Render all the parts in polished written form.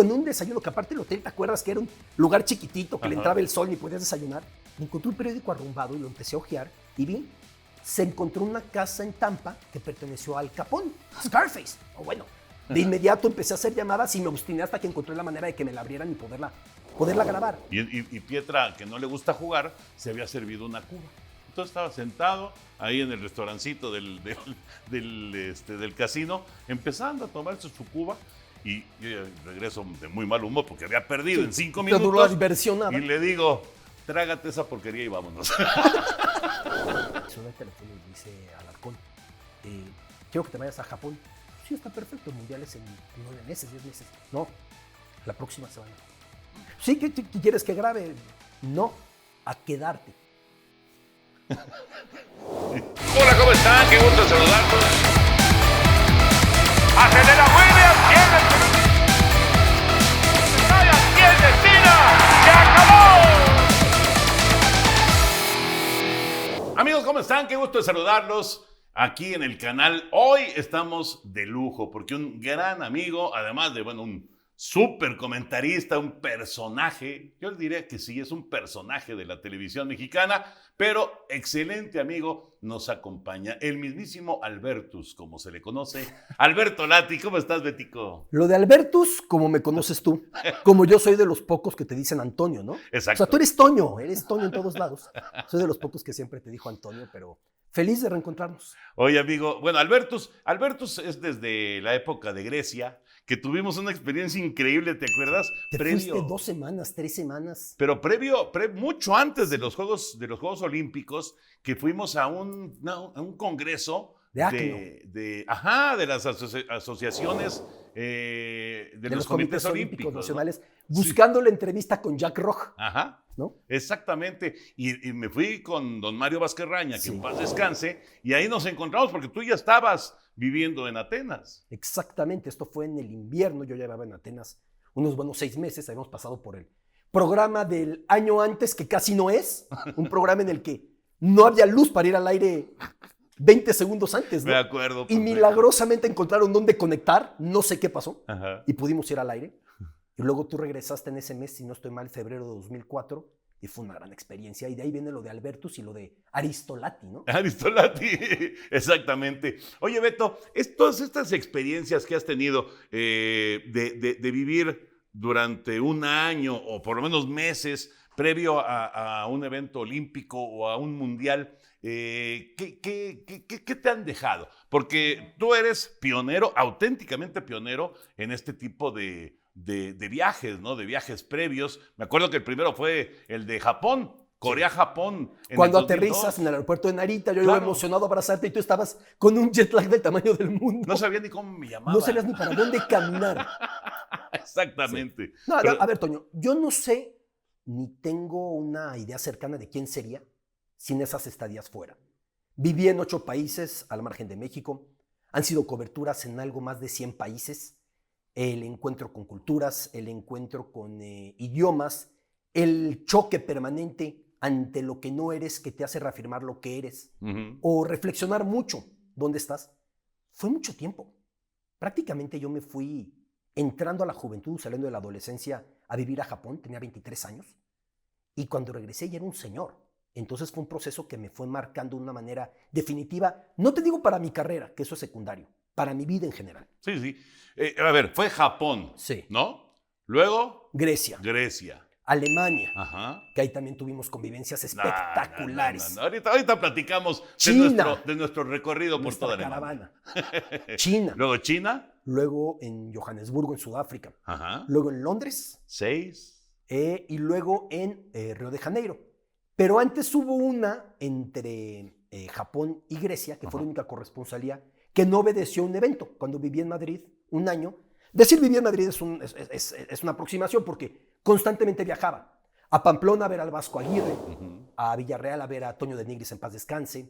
México en un desayuno, que aparte el hotel, ¿te acuerdas que era un lugar chiquitito, que le entraba el sol y podías desayunar? Me encontré un periódico arrumbado y lo empecé a hojear y vi, se encontró una casa en Tampa que perteneció al Capone, a Scarface. O bueno, de inmediato empecé a hacer llamadas y me obstiné hasta que encontré la manera de que me la abrieran y poderla grabar. Y Pietra, que no le gusta jugar, se había servido una cuba. Entonces estaba sentado ahí en el restaurancito del casino, empezando a tomarse su cuba. Y yo regreso de muy mal humor porque había perdido en 5 minutos. Duró la diversión nada. Y le digo, trágate esa porquería y vámonos. Sonó el teléfono y le dice al Alarcón, quiero que te vayas a Japón. Sí, está perfecto, mundiales en 9 meses, 10 meses. No, la próxima semana. Sí, ¿qué quieres que grabe? No, a quedarte. Hola, ¿cómo están? Qué gusto saludarlos. Acelera Williams, tiene el destino, se acabó. Amigos, ¿cómo están? Qué gusto saludarlos aquí en el canal. Hoy estamos de lujo porque un gran amigo, además de, un súper comentarista, un personaje, yo diría que sí, es un personaje de la televisión mexicana, pero excelente amigo, nos acompaña el mismísimo Albertus, como se le conoce. Alberto Lati, ¿cómo estás, Betico? Lo de Albertus, como me conoces tú, como yo soy de los pocos que te dicen Antonio, ¿no? Exacto. O sea, tú eres Toño en todos lados. Soy de los pocos que siempre te dijo Antonio, pero feliz de reencontrarnos. Oye, amigo, Albertus es desde la época de Grecia, que tuvimos una experiencia increíble, ¿te acuerdas? Te fuiste 2 semanas, 3 semanas. Pero mucho antes de los Juegos Olímpicos, que fuimos a un congreso de las asociaciones de los comités olímpicos nacionales, ¿no? buscando la entrevista con Jack Roch. Ajá. ¿No? Exactamente. Y me fui con don Mario Vázquez-Raña, que en paz descanse, y ahí nos encontramos porque tú ya estabas viviendo en Atenas. Exactamente, esto fue en el invierno, yo ya llevaba en Atenas unos buenos 6 meses, habíamos pasado por el programa del año antes, que casi no es, un programa en el que no había luz para ir al aire 20 segundos antes, ¿no? Me acuerdo. Y milagrosamente encontraron dónde conectar, no sé qué pasó, y pudimos ir al aire. Y luego tú regresaste en ese mes, si no estoy mal, febrero de 2004, y fue una gran experiencia. Y de ahí viene lo de Albertus y lo de Aristolati, ¿no? Aristolati, exactamente. Oye, Beto, todas estas experiencias que has tenido de vivir durante un año o por lo menos meses previo a un evento olímpico o a un mundial, ¿qué te han dejado? Porque tú eres pionero, auténticamente pionero en este tipo de viajes, ¿no? De viajes previos. Me acuerdo que el primero fue el de Japón, Corea-Japón. Cuando aterrizas en el aeropuerto de Narita, yo iba emocionado a abrazarte y tú estabas con un jet lag del tamaño del mundo. No sabía ni cómo me llamaba. No sabías ni para dónde caminar. Exactamente. Sí. No, a ver, Toño, yo no sé ni tengo una idea cercana de quién sería sin esas estadías fuera. Viví en 8 países al margen de México. Han sido coberturas en algo más de 100 países. El encuentro con culturas, el encuentro con idiomas, el choque permanente ante lo que no eres que te hace reafirmar lo que eres, o reflexionar mucho dónde estás. Fue mucho tiempo. Prácticamente yo me fui entrando a la juventud, saliendo de la adolescencia a vivir a Japón, tenía 23 años, y cuando regresé ya era un señor. Entonces fue un proceso que me fue marcando de una manera definitiva, no te digo para mi carrera, que eso es secundario, para mi vida en general. Sí, sí. A ver, fue Japón, sí, ¿no? Luego Grecia. Alemania, que ahí también tuvimos convivencias espectaculares. No. Ahorita platicamos de nuestro recorrido por toda Alemania. China. Luego China. Luego en Johannesburgo, en Sudáfrica. Luego en Londres. 6. Y luego en Río de Janeiro. Pero antes hubo una entre Japón y Grecia, que fue la única corresponsalía que no obedeció a un evento. Cuando viví en Madrid un año, decir viví en Madrid es una aproximación porque constantemente viajaba. A Pamplona a ver al Vasco Aguirre, a Villarreal a ver a Toño de Nigris en paz descanse,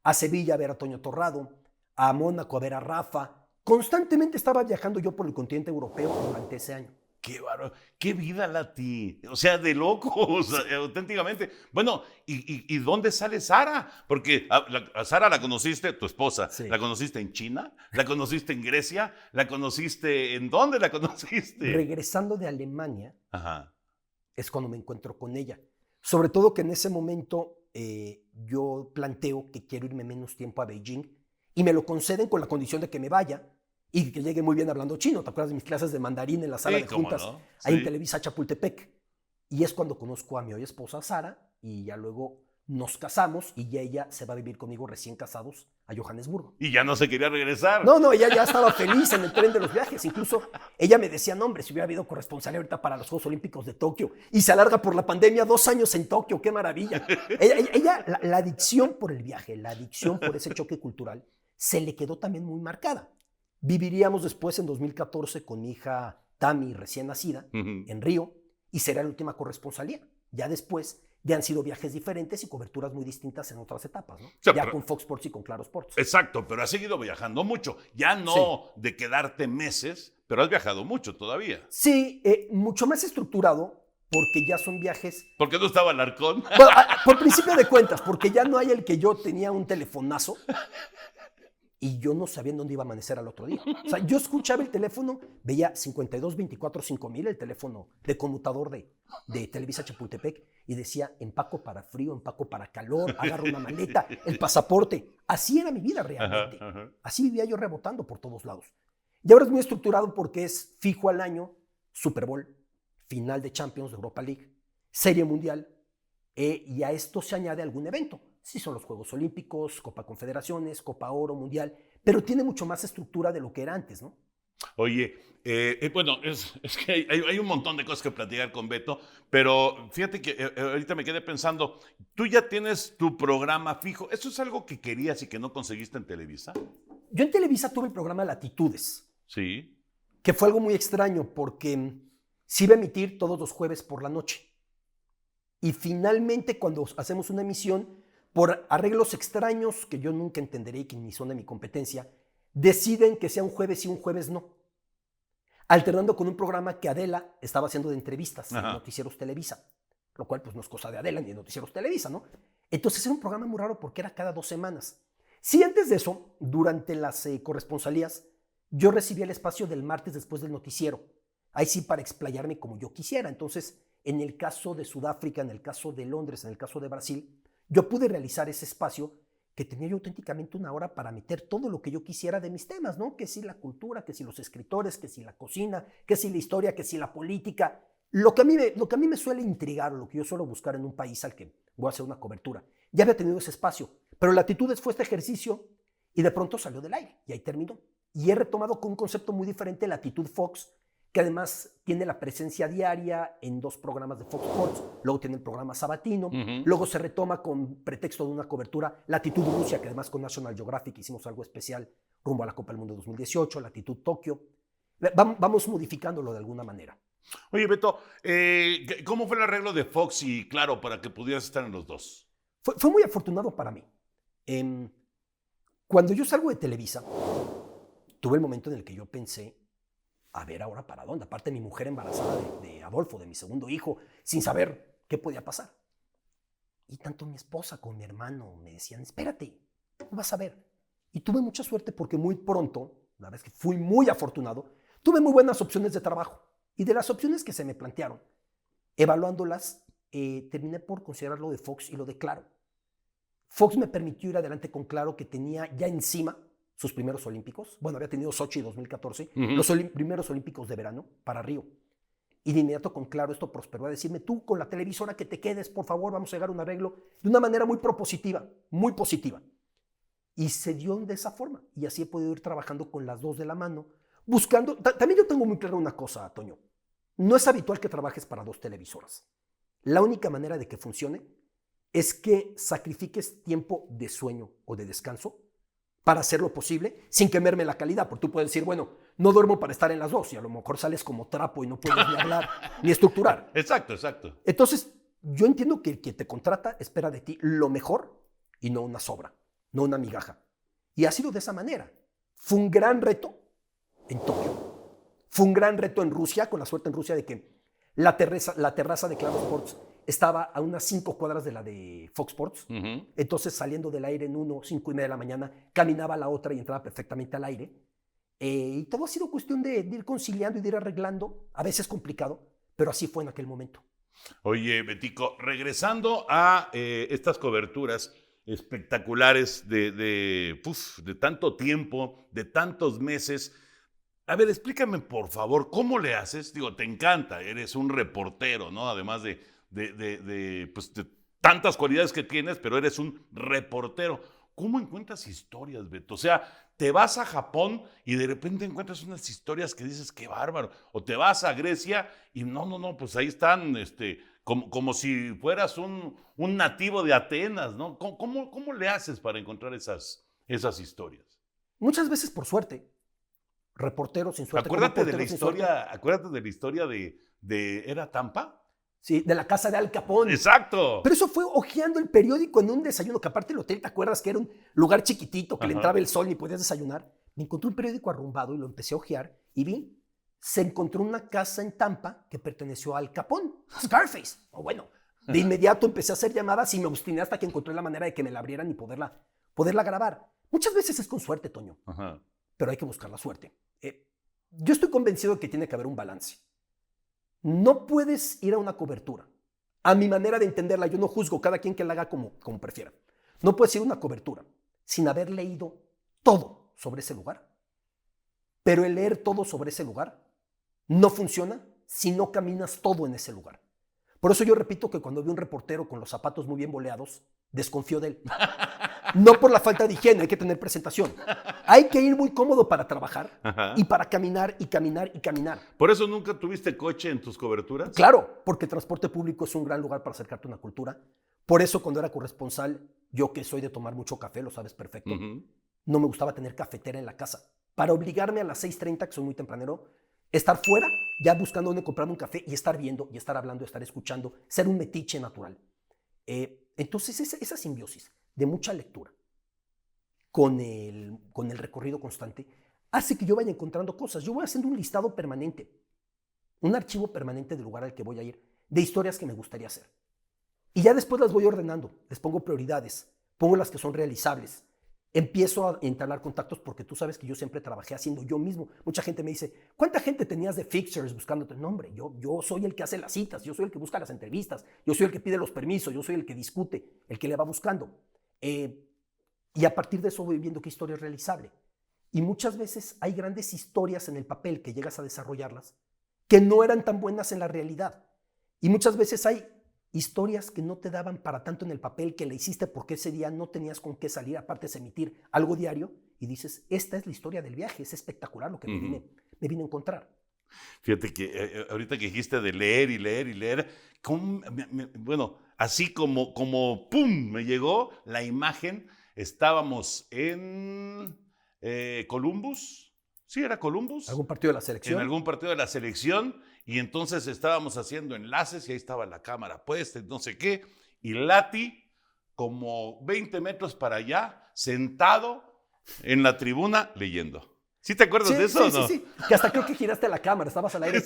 a Sevilla a ver a Toño Torrado, a Mónaco a ver a Rafa. Constantemente estaba viajando yo por el continente europeo durante ese año. Qué bárbaro, qué vida, Lati. O sea, de locos, auténticamente. Bueno, ¿y dónde sale Sara? Porque a Sara la conociste, tu esposa, Sí. ¿la conociste en China? ¿La conociste en Grecia? ¿La conociste en dónde la conociste? Regresando de Alemania Ajá. es cuando me encuentro con ella. Sobre todo que en ese momento yo planteo que quiero irme menos tiempo a Beijing y me lo conceden con la condición de que me vaya y que llegue muy bien hablando chino. ¿Te acuerdas de mis clases de mandarín en la sala Sí, de cómo juntas? no. Ahí en Sí. Televisa Chapultepec. Y es cuando conozco a mi hoy esposa Sara y ya luego nos casamos y ya ella se va a vivir conmigo recién casados a Johannesburgo. Y ya no se quería regresar. No, ella ya estaba feliz en el tren de los viajes. Incluso ella me decía, no, hombre, si hubiera habido corresponsal ahorita para los Juegos Olímpicos de Tokio y se alarga por la pandemia 2 años en Tokio, qué maravilla. La adicción por el viaje, la adicción por ese choque cultural, se le quedó también muy marcada. Viviríamos después en 2014 con mi hija Tami, recién nacida, Ujú. en Río, y será la última corresponsalía. Ya después ya han sido viajes diferentes y coberturas muy distintas en otras etapas, ¿no? sea, Ya pero- con Fox Sports y con Claro Sports. Exacto, pero has seguido viajando mucho. Ya no de quedarte meses, pero has viajado mucho todavía. Sí, mucho más estructurado porque ya son viajes, ¿Por qué no estaba Alarcón? bueno, por principio de cuentas, porque ya no hay el que yo tenía un telefonazo y yo no sabía en dónde iba a amanecer al otro día. O sea, yo escuchaba el teléfono, veía 52245000, el teléfono de conmutador de Televisa Chapultepec, y decía, empaco para frío, empaco para calor, agarro una maleta, el pasaporte. Así era mi vida realmente. Ajá, ajá. Así vivía yo rebotando por todos lados. Y ahora es muy estructurado porque es fijo al año, Super Bowl, final de Champions de Europa League, Serie Mundial, y a esto se añade algún evento. Sí, son los Juegos Olímpicos, Copa Confederaciones, Copa Oro, Mundial, pero tiene mucho más estructura de lo que era antes, ¿no? Oye, bueno, es que hay un montón de cosas que platicar con Beto, pero fíjate que ahorita me quedé pensando, tú ya tienes tu programa fijo. ¿Eso es algo que querías y que no conseguiste en Televisa? Yo en Televisa tuve el programa Latitudes, Sí. que fue algo muy extraño porque se iba a emitir todos los jueves por la noche. Y finalmente, cuando hacemos una emisión, por arreglos extraños que yo nunca entenderé y que ni son de mi competencia, deciden que sea un jueves y un jueves no. Alternando con un programa que Adela estaba haciendo de entrevistas en Ajá. Noticieros Televisa, lo cual pues no es cosa de Adela ni de Noticieros Televisa, ¿no? Entonces era un programa muy raro porque era cada 2 semanas. Sí, antes de eso, durante las corresponsalías, yo recibía el espacio del martes después del noticiero. Ahí sí para explayarme como yo quisiera. Entonces, en el caso de Sudáfrica, en el caso de Londres, en el caso de Brasil, yo pude realizar ese espacio que tenía yo auténticamente una hora para meter todo lo que yo quisiera de mis temas, ¿no? Que si la cultura, que si los escritores, que si la cocina, que si la historia, que si la política. Lo que a mí me suele intrigar, o lo que yo suelo buscar en un país al que voy a hacer una cobertura. Ya había tenido ese espacio, pero Latitudes fue este ejercicio y de pronto salió del aire y ahí terminó. Y he retomado con un concepto muy diferente Latitud Fox, que además tiene la presencia diaria en 2 programas de Fox Sports, luego tiene el programa sabatino, luego se retoma con pretexto de una cobertura Latitud Rusia, que además con National Geographic hicimos algo especial rumbo a la Copa del Mundo 2018, Latitud Tokio. Vamos modificándolo de alguna manera. Oye, Beto, ¿cómo fue el arreglo de Fox y Claro para que pudieras estar en los dos? Fue muy afortunado para mí. Cuando yo salgo de Televisa, tuve el momento en el que yo pensé, a ver ahora para dónde, aparte de mi mujer embarazada de Adolfo, de mi segundo hijo, sin saber qué podía pasar. Y tanto mi esposa como mi hermano me decían, espérate, vas a ver. Y tuve mucha suerte porque muy pronto, la verdad es que fui muy afortunado, tuve muy buenas opciones de trabajo. Y de las opciones que se me plantearon, evaluándolas, terminé por considerar lo de Fox y lo de Claro. Fox me permitió ir adelante con Claro, que tenía ya encima sus primeros olímpicos. Bueno, había tenido Sochi 2014, los primeros olímpicos de verano para Río. Y de inmediato con Claro esto prosperó a decirme, tú con la televisora que te quedes, por favor, vamos a llegar a un arreglo de una manera muy propositiva, muy positiva. Y se dio de esa forma. Y así he podido ir trabajando con las 2 de la mano, buscando... También yo tengo muy clara una cosa, Toño. No es habitual que trabajes para 2 televisoras. La única manera de que funcione es que sacrifiques tiempo de sueño o de descanso para hacerlo posible sin que merme la calidad. Porque tú puedes decir, bueno, no duermo para estar en las 2 y a lo mejor sales como trapo y no puedes ni hablar ni estructurar. Exacto, exacto. Entonces, yo entiendo que el que te contrata espera de ti lo mejor y no una sobra, no una migaja. Y ha sido de esa manera. Fue un gran reto en Tokio. Fue un gran reto en Rusia, con la suerte en Rusia de que la terraza de Claro Sports estaba a unas 5 cuadras de la de Fox Sports. Entonces, saliendo del aire en 5:30 de la mañana, caminaba a la otra y entraba perfectamente al aire. Y todo ha sido cuestión de ir conciliando y de ir arreglando. A veces complicado, pero así fue en aquel momento. Oye, Betico, regresando a estas coberturas espectaculares de tanto tiempo, de tantos meses. A ver, explícame, por favor, ¿cómo le haces? Digo, te encanta, eres un reportero, ¿no? Además de tantas cualidades que tienes, pero eres un reportero. ¿Cómo encuentras historias, Beto? O sea, te vas a Japón y de repente encuentras unas historias que dices, qué bárbaro. O te vas a Grecia y no, pues ahí están, como si fueras un nativo de Atenas, ¿no? ¿Cómo le haces para encontrar esas historias? Muchas veces por suerte. Reporteros sin suerte. Acuérdate de la historia de ¿era Tampa? Sí, de la casa de Al Capone. ¡Exacto! Pero eso fue hojeando el periódico en un desayuno, que aparte el hotel, ¿te acuerdas que era un lugar chiquitito, que le entraba el sol y podías desayunar? Me encontré un periódico arrumbado y lo empecé a hojear y vi, se encontró una casa en Tampa que perteneció a Al Capone, Scarface. Bueno, de inmediato empecé a hacer llamadas y me obstiné hasta que encontré la manera de que me la abrieran y poderla grabar. Muchas veces es con suerte, Toño, pero hay que buscar la suerte. Yo estoy convencido de que tiene que haber un balance. No puedes ir a una cobertura. A mi manera de entenderla, yo no juzgo, cada quien que la haga como prefiera. No puedes ir a una cobertura sin haber leído todo sobre ese lugar. Pero el leer todo sobre ese lugar no funciona si no caminas todo en ese lugar. Por eso yo repito que cuando veo un reportero con los zapatos muy bien boleados, desconfío de él. No por la falta de higiene, hay que tener presentación. Hay que ir muy cómodo para trabajar y para caminar y caminar y caminar. ¿Por eso nunca tuviste coche en tus coberturas? Claro, porque el transporte público es un gran lugar para acercarte a una cultura. Por eso cuando era corresponsal, yo que soy de tomar mucho café, lo sabes perfecto, no me gustaba tener cafetera en la casa. Para obligarme a las 6:30, que soy muy tempranero, estar fuera, ya buscando dónde comprarme un café y estar viendo, y estar hablando, estar escuchando, ser un metiche natural. Entonces esa simbiosis de mucha lectura con el recorrido constante hace que yo vaya encontrando cosas. Yo voy haciendo un listado permanente, un archivo permanente del lugar al que voy a ir, de historias que me gustaría hacer. Y ya después las voy ordenando, les pongo prioridades, pongo las que son realizables. Empiezo a entablar contactos porque tú sabes que yo siempre trabajé haciendo yo mismo. Mucha gente me dice, ¿cuánta gente tenías de fixers buscándote? No, hombre, yo soy el que hace las citas, yo soy el que busca las entrevistas, yo soy el que pide los permisos, yo soy el que discute, el que le va buscando. Y a partir de eso voy viendo qué historia es realizable. Y muchas veces hay grandes historias en el papel que llegas a desarrollarlas que no eran tan buenas en la realidad. Y muchas veces hay historias que no te daban para tanto en el papel, que le hiciste porque ese día no tenías con qué salir, aparte de emitir algo diario, y dices, esta es la historia del viaje, es espectacular lo que me vine a encontrar. Fíjate que ahorita que dijiste de leer y leer y leer, bueno, así como ¡pum! Me llegó la imagen, estábamos en Columbus, ¿sí era Columbus? ¿Algún partido de la selección? En algún partido de la selección. Y entonces estábamos haciendo enlaces y ahí estaba la cámara puesta, no sé qué. Y Lati, como 20 metros para allá, sentado en la tribuna leyendo. ¿Sí te acuerdas de eso o no? Sí. Que hasta creo que giraste la cámara. Estabas al aire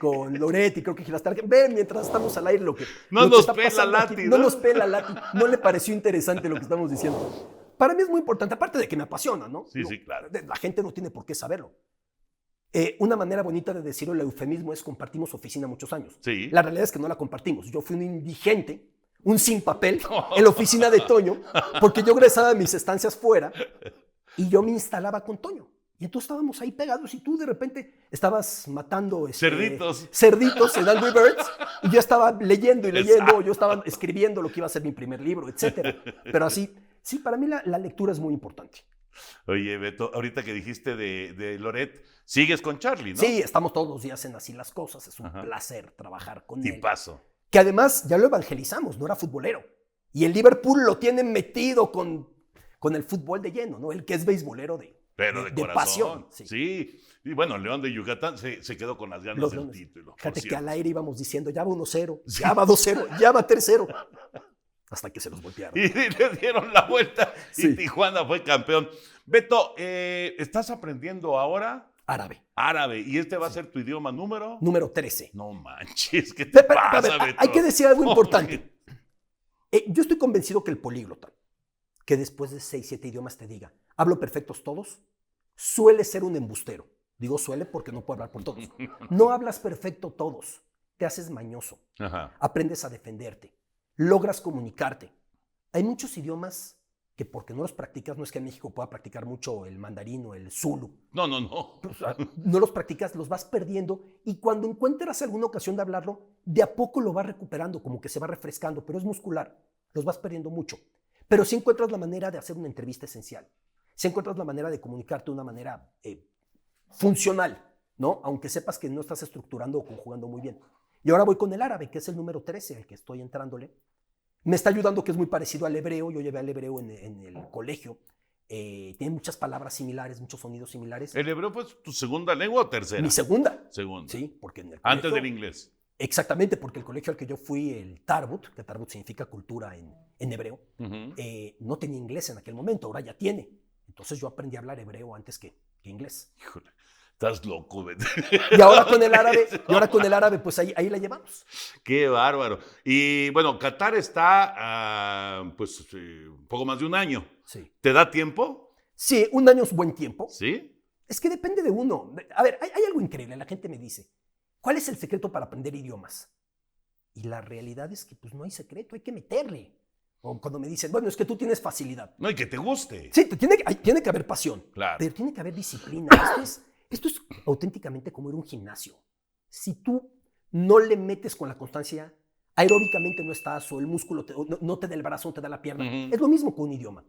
con Loret y creo que giraste la cámara. Ven, mientras estamos al aire lo que nos pela Lati, aquí. No nos pela Lati. No le pareció interesante lo que estamos diciendo. Para mí es muy importante, aparte de que me apasiona, ¿no? Sí, claro. La gente no tiene por qué saberlo. Una manera bonita de decirlo, el eufemismo es compartimos oficina muchos años. Sí. La realidad es que no la compartimos. Yo fui un indigente, un sin papel, en la oficina de Toño, porque yo regresaba a mis estancias fuera y yo me instalaba con Toño. Y entonces estábamos ahí pegados y tú de repente estabas matando cerditos en Angry Birds y yo estaba leyendo y leyendo, exacto. Yo estaba escribiendo lo que iba a ser mi primer libro, etc. Pero así, sí, para mí la lectura es muy importante. Oye, Beto, ahorita que dijiste de Loret, sigues con Charlie, ¿no? Sí, estamos todos los días en Así las Cosas. Es un placer trabajar con él. Tipazo. Que además ya lo evangelizamos, no era futbolero. Y el Liverpool lo tiene metido con el fútbol de lleno, ¿no? El que es beisbolero de pasión. Sí. Y bueno, León de Yucatán se quedó con las ganas del título. Fíjate que al aire íbamos diciendo, ya va 1-0, ya va 2-0, ya va 3-0. Hasta que se los voltearon. Y le dieron la vuelta y Tijuana fue campeón. Beto, ¿estás aprendiendo ahora Árabe. Árabe. ¿Y este va a ser tu idioma número? Número 13. No manches, ¿qué te Pero, a pasa, ver, Beto? hay que decir algo Oye. importante. Yo estoy convencido que el políglota, que después de 6, 7 idiomas te diga, hablo perfectos todos, suele ser un embustero. Digo suele porque no puedo hablar por todos. No hablas perfecto todos. Te haces mañoso. Ajá. Aprendes a defenderte. Logras comunicarte. Hay muchos idiomas que porque no los practicas, no es que en México pueda practicar mucho el mandarín o el zulu. No. O sea, no los practicas, los vas perdiendo y cuando encuentras alguna ocasión de hablarlo, de a poco lo vas recuperando, como que se va refrescando, pero es muscular. Los vas perdiendo mucho. Pero sí encuentras la manera de hacer una entrevista esencial. Sí encuentras la manera de comunicarte de una manera funcional, ¿no? Aunque sepas que no estás estructurando o conjugando muy bien. Y ahora voy con el árabe, que es el número 13, al que estoy entrándole. Me está ayudando, que es muy parecido al hebreo. Yo llevé al hebreo en el colegio. Tiene muchas palabras similares, muchos sonidos similares. ¿El hebreo fue tu segunda lengua o tercera? Mi segunda. Segunda. Sí, porque en el Antes colegio, del inglés. Exactamente, porque el colegio al que yo fui, el Tarbut, que Tarbut significa cultura en hebreo, Ujú. no tenía inglés en aquel momento, ahora ya tiene. Entonces yo aprendí a hablar hebreo antes que inglés. Híjole, estás loco, Beto. Y ahora con el árabe, pues ahí la llevamos. Qué bárbaro. Y bueno, Qatar está un poco más de un año. Sí. ¿Te da tiempo? Sí, un año es buen tiempo. ¿Sí? Es que depende de uno. A ver, hay algo increíble. La gente me dice, ¿cuál es el secreto para aprender idiomas? Y la realidad es que pues no hay secreto, hay que meterle. O cuando me dicen, bueno, es que tú tienes facilidad. No, y que te guste. Sí, tiene que haber pasión, Claro. pero tiene que haber disciplina. Esto es auténticamente como ir a un gimnasio. Si tú no le metes con la constancia, aeróbicamente no estás, o el músculo no te da el brazo, no te da la pierna. Ujú. Es lo mismo con un idioma.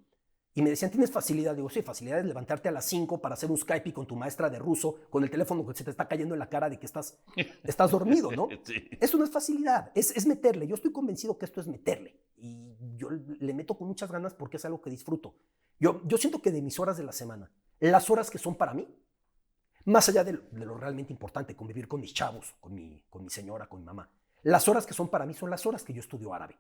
Y me decían, ¿tienes facilidad? Digo, sí, facilidad es levantarte a las 5 para hacer un Skype con tu maestra de ruso, con el teléfono que se te está cayendo en la cara de que estás dormido, ¿no? Sí. Eso no es facilidad, es meterle. Yo estoy convencido que esto es meterle. Y yo le meto con muchas ganas porque es algo que disfruto. Yo siento que de mis horas de la semana, las horas que son para mí, más allá de lo realmente importante, convivir con mis chavos, con mi señora, con mi mamá, las horas que son para mí son las horas que yo estudio árabe.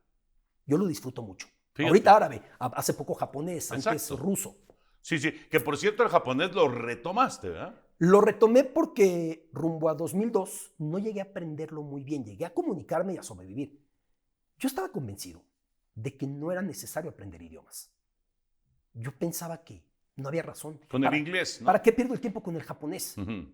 Yo lo disfruto mucho. Fíjate. Ahorita árabe, hace poco japonés, antes Exacto. ruso. Sí, que por cierto el japonés lo retomaste, ¿verdad? Lo retomé porque rumbo a 2002 no llegué a aprenderlo muy bien, llegué a comunicarme y a sobrevivir. Yo estaba convencido de que no era necesario aprender idiomas. Yo pensaba que no había razón. Con el inglés, ¿no? ¿Para qué pierdo el tiempo con el japonés? Ujú.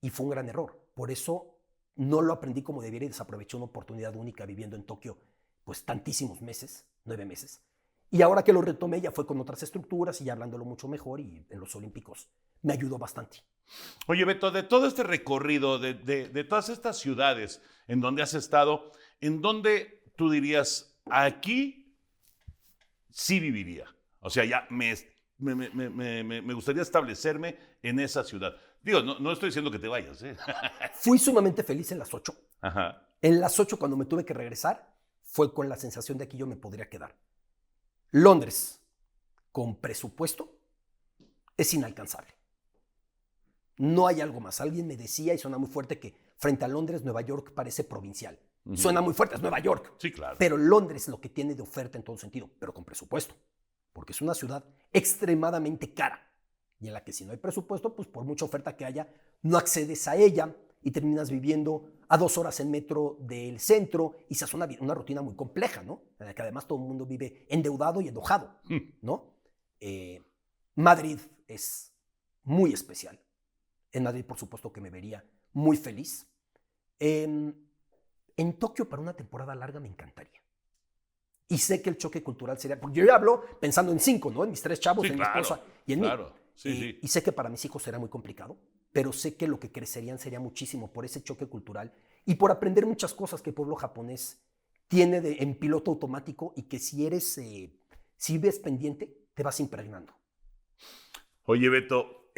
Y fue un gran error. Por eso no lo aprendí como debiera y desaproveché una oportunidad única viviendo en Tokio, pues tantísimos meses, 9 meses. Y ahora que lo retomé ya fue con otras estructuras y ya hablándolo mucho mejor, y en los Olímpicos me ayudó bastante. Oye, Beto, de todo este recorrido, de todas estas ciudades en donde has estado, ¿en dónde tú dirías, aquí sí viviría? O sea, ya me gustaría establecerme en esa ciudad. Digo, no estoy diciendo que te vayas, ¿eh? Fui sumamente feliz en las 8. Ajá. En las 8, cuando me tuve que regresar, fue con la sensación de que yo me podría quedar. Londres, con presupuesto, es inalcanzable. No hay algo más. Alguien me decía, y suena muy fuerte, que frente a Londres, Nueva York parece provincial. Ujú. Suena muy fuerte, es Nueva York. Sí, claro. Pero Londres lo que tiene de oferta en todo sentido, pero con presupuesto. Porque es una ciudad extremadamente cara. Y en la que si no hay presupuesto, pues por mucha oferta que haya, no accedes a ella y terminas viviendo a 2 horas en metro del centro y se hace una rutina muy compleja, ¿no? En la que además todo el mundo vive endeudado y enojado, ¿no? Madrid es muy especial. En Madrid, por supuesto, que me vería muy feliz. En Tokio, para una temporada larga, me encantaría. Y sé que el choque cultural sería, porque yo ya hablo pensando en 5, ¿no? En mis 3 chavos, Sí, en claro, mi esposa y en claro. mí. Sí. Y sé que para mis hijos será muy complicado, pero sé que lo que crecerían sería muchísimo por ese choque cultural y por aprender muchas cosas que el pueblo japonés tiene en piloto automático y que si vives pendiente, te vas impregnando. Oye, Beto,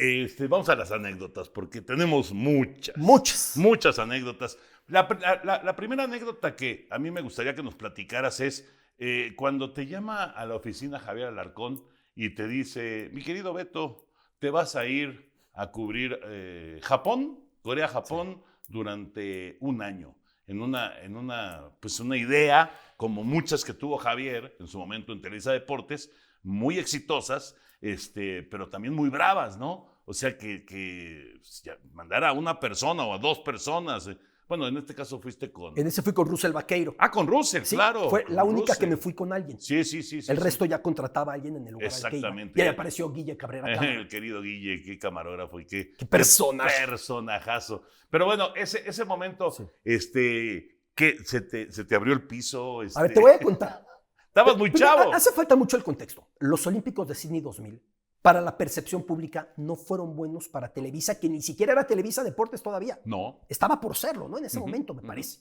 vamos a las anécdotas, porque tenemos muchas. Muchas anécdotas. La primera anécdota que a mí me gustaría que nos platicaras es cuando te llama a la oficina Javier Alarcón y te dice, mi querido Beto, te vas a ir a cubrir Japón, Corea-Japón, durante un año, en una idea, como muchas que tuvo Javier en su momento en Televisa Deportes, muy exitosas, pero también muy bravas, ¿no? O sea, que ya, mandar a una persona o a 2 personas. Bueno, en este caso fuiste con... En ese fui con Russell Vaqueiro. Ah, con Russell, Sí, claro. fue con la única que Russell. me fui con alguien. Sí. El resto ya contrataba a alguien en el lugar al que iba. Exactamente. Y ahí apareció Guille Cabrera Cámara. El querido Guille, qué camarógrafo y qué personaje. qué personajazo. Pero bueno, ese momento, Sí. ¿qué? ¿Se te abrió el piso? A ver, te voy a contar. Estabas muy Pero chavo. hace falta mucho el contexto. Los Olímpicos de Sydney 2000, para la percepción pública, no fueron buenos para Televisa, que ni siquiera era Televisa Deportes todavía. No. Estaba por serlo, ¿no? En ese momento, me parece.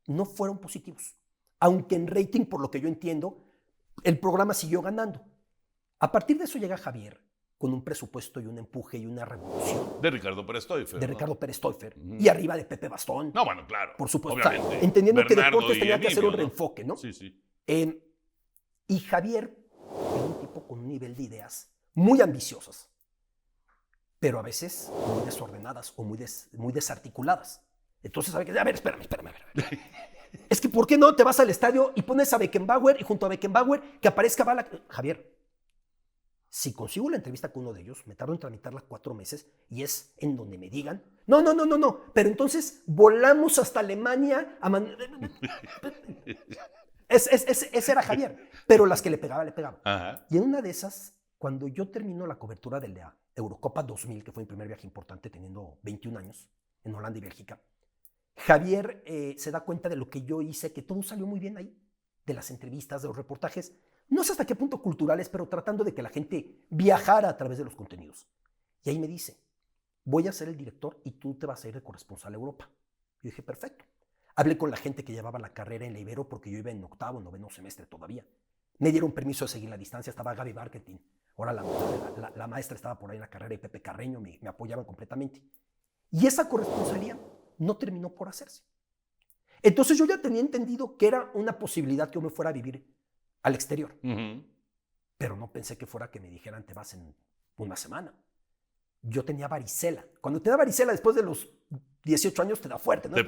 No fueron positivos. Aunque en rating, por lo que yo entiendo, el programa siguió ganando. A partir de eso llega Javier con un presupuesto y un empuje y una revolución De Ricardo Pérez Stoifer. de ¿no? Ricardo Pérez Stoifer y arriba de Pepe Bastón. No, bueno, claro. Por supuesto. Obviamente. O sea, entendiendo que Bernardo Deportes tenía que hacer un Emilio, ¿no? reenfoque, ¿no? Sí. Y Javier era un tipo con un nivel de ideas muy ambiciosas, pero a veces muy desordenadas o muy desarticuladas. Entonces, a ver, espérame. Es que, ¿por qué no te vas al estadio y pones a Beckenbauer y junto a Beckenbauer que aparezca Bala? Javier, si consigo la entrevista con uno de ellos, me tardo en tramitarla 4 meses y es en donde me digan, no, pero entonces volamos hasta Alemania a ese era Javier, pero las que le pegaba. Ajá. Y en una de esas, cuando yo termino la cobertura de la Eurocopa 2000, que fue mi primer viaje importante teniendo 21 años en Holanda y Bélgica, Javier se da cuenta de lo que yo hice, que todo salió muy bien ahí, de las entrevistas, de los reportajes, no sé hasta qué punto culturales, pero tratando de que la gente viajara a través de los contenidos. Y ahí me dice, voy a ser el director y tú te vas a ir de corresponsal a Europa. Yo dije, perfecto. Hablé con la gente que llevaba la carrera en la Ibero porque yo iba en 8º, 9º semestre todavía. Me dieron permiso de seguir la distancia, estaba Gaby Marketing. Ahora la maestra estaba por ahí en la carrera y Pepe Carreño me apoyaban completamente. Y esa corresponsalía no terminó por hacerse. Entonces yo ya tenía entendido que era una posibilidad que yo me fuera a vivir al exterior. Pero no pensé que fuera que me dijeran te vas en una semana. Yo tenía varicela. Cuando te da varicela después de los 18 años te da fuerte, ¿no? Te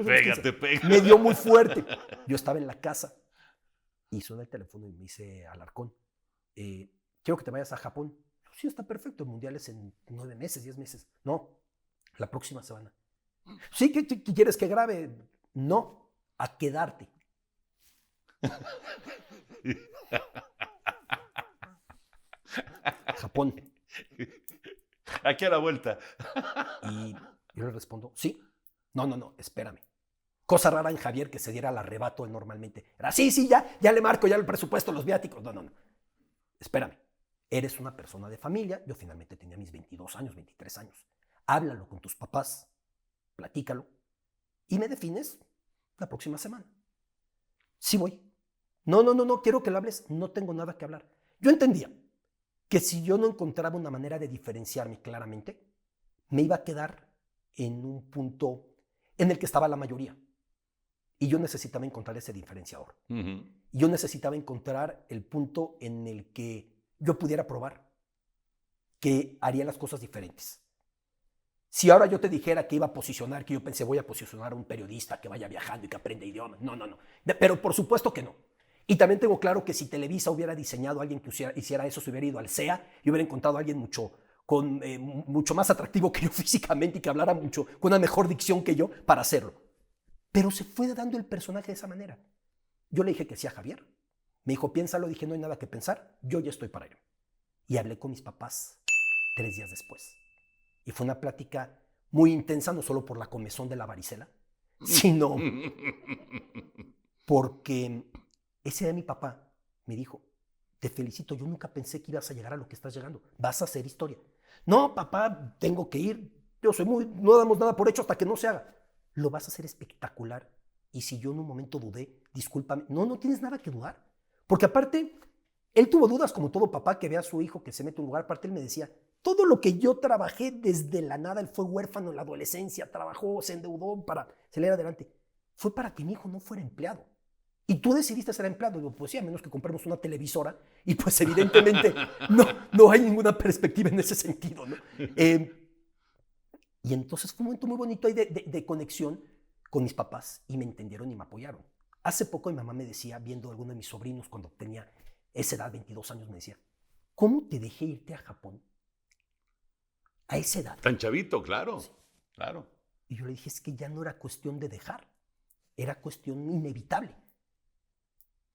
pega. Me dio muy fuerte. Yo estaba en la casa y suena el teléfono y me dice Alarcón, quiero que te vayas a Japón. Sí, está perfecto, el mundial es en 9 meses, 10 meses. No, la próxima semana. Sí, ¿qué quieres que grabe? No, a quedarte. Japón. Aquí a la vuelta. Y yo le respondo, sí. No, espérame. Cosa rara en Javier que se diera el arrebato normalmente. Era, sí, ya le marco, ya el presupuesto, los viáticos. No. Espérame. Eres una persona de familia. Yo finalmente tenía mis 22 años, 23 años. Háblalo con tus papás. Platícalo. Y me defines la próxima semana. Sí voy. No, quiero que lo hables. No tengo nada que hablar. Yo entendía que si yo no encontraba una manera de diferenciarme claramente, me iba a quedar en un punto en el que estaba la mayoría. Y yo necesitaba encontrar ese diferenciador. Y yo necesitaba encontrar el punto en el que yo pudiera probar que haría las cosas diferentes. Si ahora yo te dijera que iba a posicionar, que yo pensé voy a posicionar a un periodista que vaya viajando y que aprenda idiomas, no. Pero por supuesto que no. Y también tengo claro que si Televisa hubiera diseñado a alguien que hiciera eso, se hubiera ido al CEA y hubiera encontrado a alguien mucho más atractivo que yo físicamente y que hablara mucho, con una mejor dicción que yo para hacerlo. Pero se fue dando el personaje de esa manera. Yo le dije que sí a Javier. Me dijo, piénsalo. Dije, no hay nada que pensar. Yo ya estoy para ello. Y hablé con mis papás 3 días después. Y fue una plática muy intensa, no solo por la comezón de la varicela, sino porque ese día mi papá me dijo, te felicito, yo nunca pensé que ibas a llegar a lo que estás llegando. Vas a hacer historia. No, papá, tengo que ir. No damos nada por hecho hasta que no se haga. Lo vas a hacer espectacular. Y si yo en un momento dudé, discúlpame. No tienes nada que dudar. Porque aparte, él tuvo dudas como todo papá que ve a su hijo que se mete en un lugar. Aparte él me decía, todo lo que yo trabajé desde la nada, él fue huérfano en la adolescencia, trabajó, se endeudó para salir adelante. Fue para que mi hijo no fuera empleado. Y tú decidiste ser empleado. Digo, pues sí, a menos que compremos una televisora. Y pues evidentemente no hay ninguna perspectiva en ese sentido, ¿no? Y entonces fue un momento muy bonito ahí de conexión con mis papás. Y me entendieron y me apoyaron. Hace poco mi mamá me decía, viendo a alguno de mis sobrinos cuando tenía esa edad, 22 años, me decía, ¿cómo te dejé irte a Japón a esa edad. Tan chavito, claro. Sí. Claro. Y yo le dije, es que ya no era cuestión de dejar, era cuestión inevitable.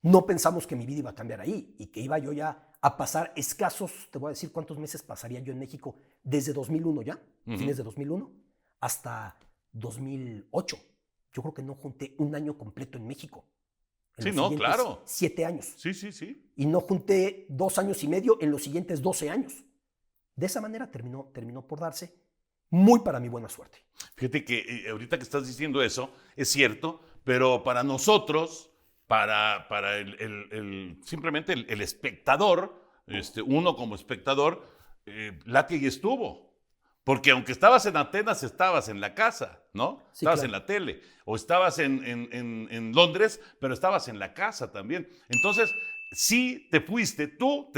No pensamos que mi vida iba a cambiar ahí y que iba yo ya a pasar escasos, te voy a decir cuántos meses pasaría yo en México desde 2001 ya, fines de 2001, hasta 2008. Yo creo que no junté un año completo en México. Sí, no, claro. 7 años. Sí. Y no junté 2 años y medio en los siguientes 12 años. De esa manera terminó por darse, muy para mi buena suerte. Fíjate que ahorita que estás diciendo eso, es cierto, pero para nosotros, para simplemente el espectador, uno como espectador, Lati ahí estuvo. Porque aunque estabas en Atenas, estabas en la casa, ¿no? Sí, estabas claro. en la tele. O estabas en Londres, pero estabas en la casa también. Entonces, sí te fuiste, pero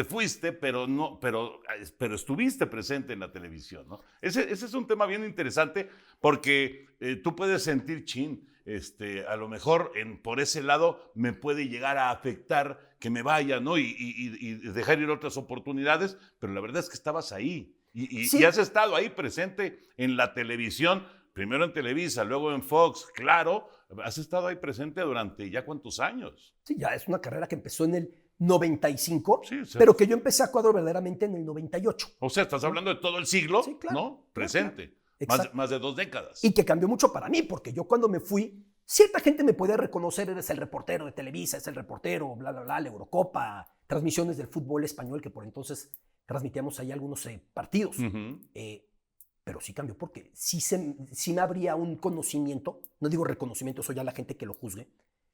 estuviste presente en la televisión, ¿no? Ese es un tema bien interesante porque tú puedes sentir, a lo mejor por ese lado me puede llegar a afectar que me vaya, ¿no? Y dejar ir otras oportunidades, pero la verdad es que estabas ahí. Sí. Y has estado ahí presente en la televisión, primero en Televisa, luego en Fox, claro, has estado ahí presente durante ya cuántos años. Sí, ya es una carrera que empezó en el 95, Sí, o sea, pero que yo empecé a cuadro verdaderamente en el 98. O sea, estás hablando de todo el siglo, Sí, claro, ¿no? Presente. Exacto. Más de 2 décadas. Y que cambió mucho para mí, porque yo cuando me fui, cierta gente me podía reconocer, eres el reportero de Televisa, es el reportero, bla, bla, bla, la Eurocopa, transmisiones del fútbol español, que por entonces transmitíamos ahí algunos partidos. Pero sí cambió porque sí me habría un conocimiento, no digo reconocimiento, eso ya la gente que lo juzgue,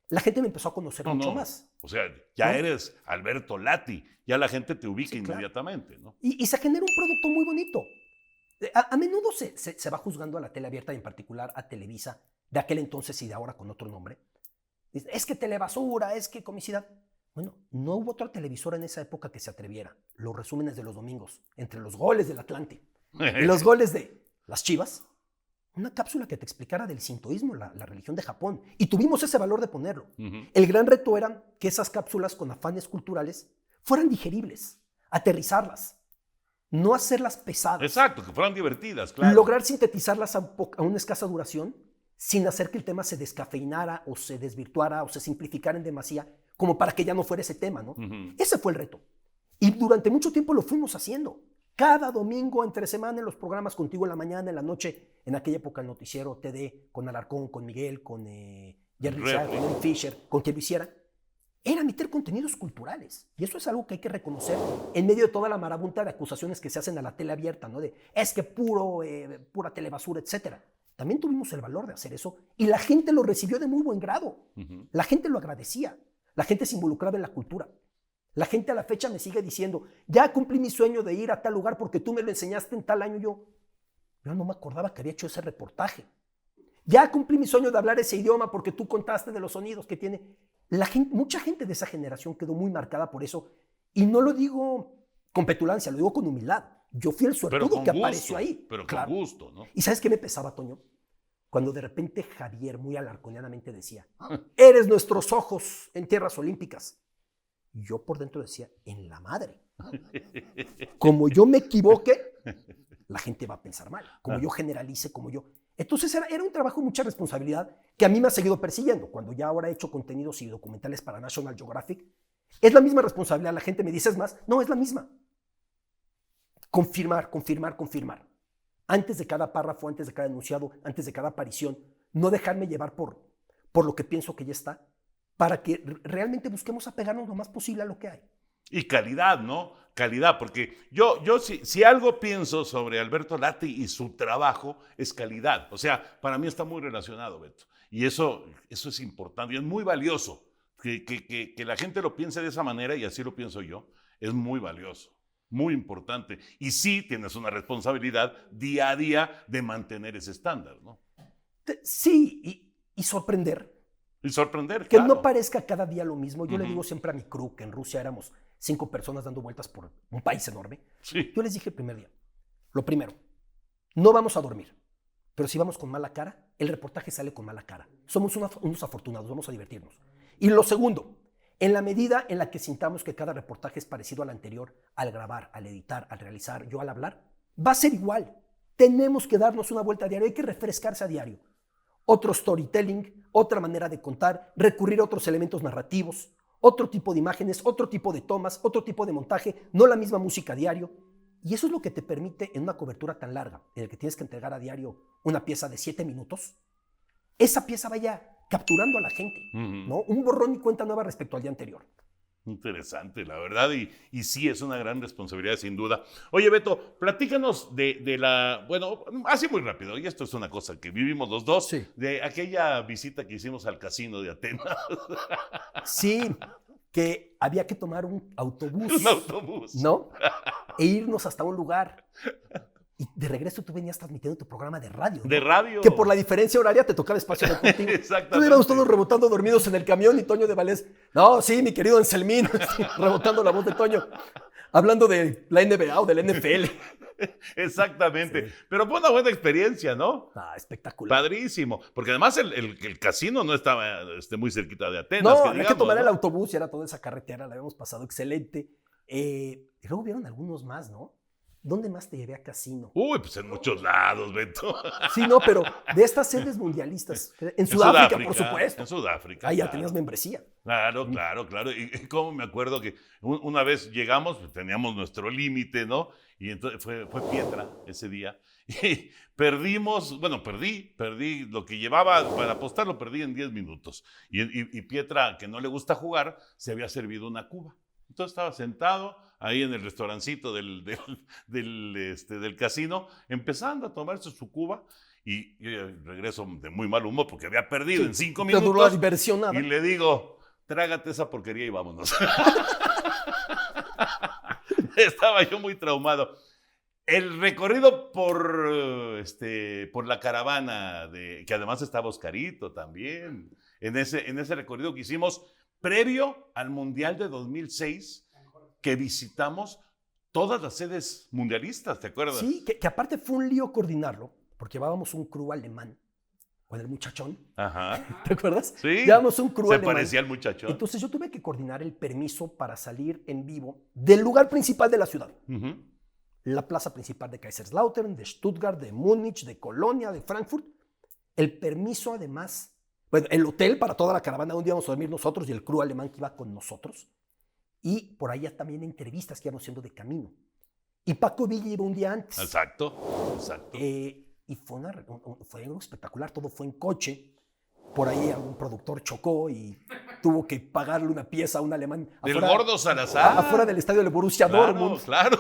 la gente me empezó a conocer mucho más. O sea, ya ¿no? eres Alberto Lati, ya la gente te ubica Sí, claro. inmediatamente, ¿no? Y se genera un producto muy bonito. A menudo se va juzgando a la tele abierta, y en particular a Televisa, de aquel entonces y de ahora con otro nombre. Es que telebasura, es que comicidad. Bueno, no hubo otra televisora en esa época que se atreviera. Los resúmenes de los domingos, entre los goles del Atlante y los goles de las Chivas, una cápsula que te explicara del sintoísmo, la religión de Japón. Y tuvimos ese valor de ponerlo. El gran reto era que esas cápsulas con afanes culturales fueran digeribles, aterrizarlas, no hacerlas pesadas. Exacto, que fueran divertidas, claro. Lograr sintetizarlas a una escasa duración sin hacer que el tema se descafeinara o se desvirtuara o se simplificara en demasía, como para que ya no fuera ese tema, ¿no? Ese fue el reto. Y durante mucho tiempo lo fuimos haciendo. Cada domingo, entre semana, en los programas Contigo en la mañana, en la noche, en aquella época el noticiero TD, con Alarcón, con Miguel, con Jerry Rizal, con Ed Fisher, con quien lo hiciera, era meter contenidos culturales. Y eso es algo que hay que reconocer en medio de toda la marabunta de acusaciones que se hacen a la tele abierta, ¿no? De, es que pura telebasura, etcétera. También tuvimos el valor de hacer eso y la gente lo recibió de muy buen grado. La gente lo agradecía. La gente se involucraba en la cultura. La gente a la fecha me sigue diciendo, ya cumplí mi sueño de ir a tal lugar porque tú me lo enseñaste en tal año. Yo no me acordaba que había hecho ese reportaje. Ya cumplí mi sueño de hablar ese idioma porque tú contaste de los sonidos que tiene. Mucha gente de esa generación quedó muy marcada por eso. Y no lo digo con petulancia, lo digo con humildad. Yo fui el suertudo que apareció ahí. Pero claro. con gusto, ¿no? ¿Y sabes qué me pesaba, Toño? Cuando de repente Javier, muy alarconianamente, decía, eres nuestros ojos en tierras olímpicas. Y yo por dentro decía, en la madre. Como yo me equivoque, la gente va a pensar mal. Como yo generalice, como yo... Entonces era un trabajo de mucha responsabilidad que a mí me ha seguido persiguiendo. Cuando ya ahora he hecho contenidos y documentales para National Geographic, es la misma responsabilidad. La gente me dice, es más, no, es la misma. Confirmar. Antes de cada párrafo, antes de cada enunciado, antes de cada aparición, no dejarme llevar por lo que pienso que ya está, para que realmente busquemos apegarnos lo más posible a lo que hay. Y calidad, ¿no? Calidad, porque yo si algo pienso sobre Alberto Lati y su trabajo es calidad. O sea, para mí está muy relacionado, Beto. Y eso es importante y es muy valioso. Que la gente lo piense de esa manera, y así lo pienso yo, es muy valioso, muy importante. Y sí tienes una responsabilidad día a día de mantener ese estándar, ¿no? Sí, y sorprender. Y sorprender, Que claro. no parezca cada día lo mismo. Yo le digo siempre a mi crew que en Rusia éramos 5 personas dando vueltas por un país enorme. Sí. Yo les dije el primer día, lo primero, no vamos a dormir, pero si vamos con mala cara, el reportaje sale con mala cara. Somos unos afortunados, vamos a divertirnos. Y lo segundo, en la medida en la que sintamos que cada reportaje es parecido al anterior, al grabar, al editar, al realizar, yo al hablar, va a ser igual. Tenemos que darnos una vuelta a diario, hay que refrescarse a diario. Otro storytelling, otra manera de contar, recurrir a otros elementos narrativos, otro tipo de imágenes, otro tipo de tomas, otro tipo de montaje, no la misma música a diario. Y eso es lo que te permite en una cobertura tan larga, en la que tienes que entregar a diario una pieza de 7 minutos, esa pieza vaya capturando a la gente, ¿no? Un borrón y cuenta nueva respecto al día anterior. Interesante, la verdad, y sí, es una gran responsabilidad, sin duda. Oye, Beto, platícanos de la, bueno, así muy rápido, y esto es una cosa que vivimos los dos, Sí. de aquella visita que hicimos al casino de Atenas. Sí, que había que tomar un autobús, Un autobús. ¿no? E irnos hasta un lugar. Y de regreso tú venías transmitiendo tu programa de radio, ¿no? De radio. Que por la diferencia horaria te tocaba espacio deportivo. Exactamente. Tú íbamos todos rebotando dormidos en el camión y Toño de Valdés, no, sí, mi querido Anselmín, rebotando la voz de Toño, hablando de la NBA o del NFL. Exactamente. Sí. Pero fue una buena experiencia, ¿no? Ah, espectacular. Padrísimo. Porque además el casino no estaba muy cerquita de Atenas. No, que había digamos, que tomar ¿no? el autobús y era toda esa carretera, la habíamos pasado excelente. Y luego vieron algunos más, ¿no? ¿Dónde más te llevé a casino? Uy, pues en muchos lados, Beto. Sí, no, pero de estas sedes mundialistas. En Sudáfrica, por supuesto. En Sudáfrica. Ahí ya claro. tenías membresía. Claro, claro. Y como me acuerdo que una vez llegamos, pues, teníamos nuestro límite, ¿no? Y entonces fue Pietra ese día. Y perdimos, bueno, perdí lo que llevaba para apostar, lo perdí en 10 minutos. Y Pietra, que no le gusta jugar, se había servido una cuba. Entonces estaba sentado ahí en el restaurancito del casino, empezando a tomarse su cuba. Y yo regreso de muy mal humor porque había perdido en 5 Te duró la minutos. diversión nada. Y le digo, trágate esa porquería y vámonos. Estaba yo muy traumado. El recorrido por la caravana, que además estaba Oscarito también, en ese recorrido que hicimos previo al Mundial de 2006, que visitamos todas las sedes mundialistas, ¿te acuerdas? Sí, que aparte fue un lío coordinarlo, porque llevábamos un crew alemán con el muchachón. Ajá. ¿Te acuerdas? Sí. Llevábamos un crew Se alemán. parecía al muchacho. Entonces yo tuve que coordinar el permiso para salir en vivo del lugar principal de la ciudad. Uh-huh. La plaza principal de Kaiserslautern, de Stuttgart, de Múnich, de Colonia, de Frankfurt. El permiso además, bueno, el hotel para toda la caravana donde íbamos a dormir nosotros y el crew alemán que iba con nosotros. Y por allá también entrevistas que íbamos haciendo de camino. Y Paco Villa iba un día antes. Exacto. Y fue algo espectacular, todo fue en coche. Por ahí algún productor chocó y tuvo que pagarle una pieza a un alemán. Del gordo Salazar. Afuera del estadio del Borussia Dortmund. Claro.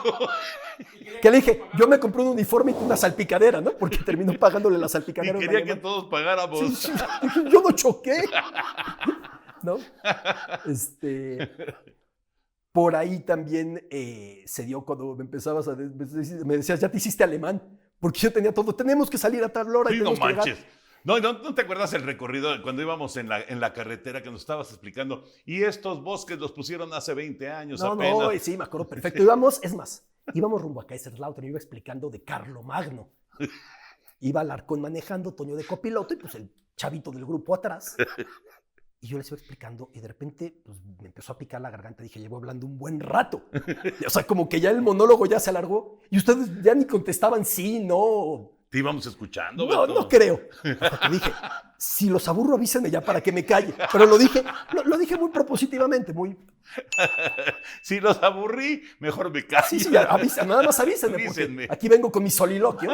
Que le dije, yo me compré un uniforme y una salpicadera, ¿no? Porque terminó pagándole la Y salpicadera. a un quería que alemán. todos pagáramos. Sí, sí. Yo no choqué. ¿No? Por ahí también se dio cuando me empezabas me decías, ya te hiciste alemán, porque yo tenía todo, tenemos que salir a tal hora. Sí, y no tenemos que llegar. manches. ¿No te acuerdas el recorrido cuando íbamos en la carretera que nos estabas explicando? Y estos bosques los pusieron hace 20 años apenas. No, sí, me acuerdo perfecto. Íbamos rumbo a Kaiserslautern, iba explicando de Carlomagno. Iba Alarcón manejando, Toño de copiloto y pues el chavito del grupo atrás. Y yo les iba explicando y de repente pues, me empezó a picar la garganta. Dije, llevo hablando un buen rato. O sea, como que ya el monólogo ya se alargó y ustedes ya ni contestaban sí, no. Te íbamos escuchando, No, Beto. no creo. Hasta que dije, si los aburro, avísenme ya para que me calle. Pero lo dije muy propositivamente, muy... Si los aburrí, mejor me callo. Sí, nada más avísenme, Avísenme. porque aquí vengo con mi soliloquio.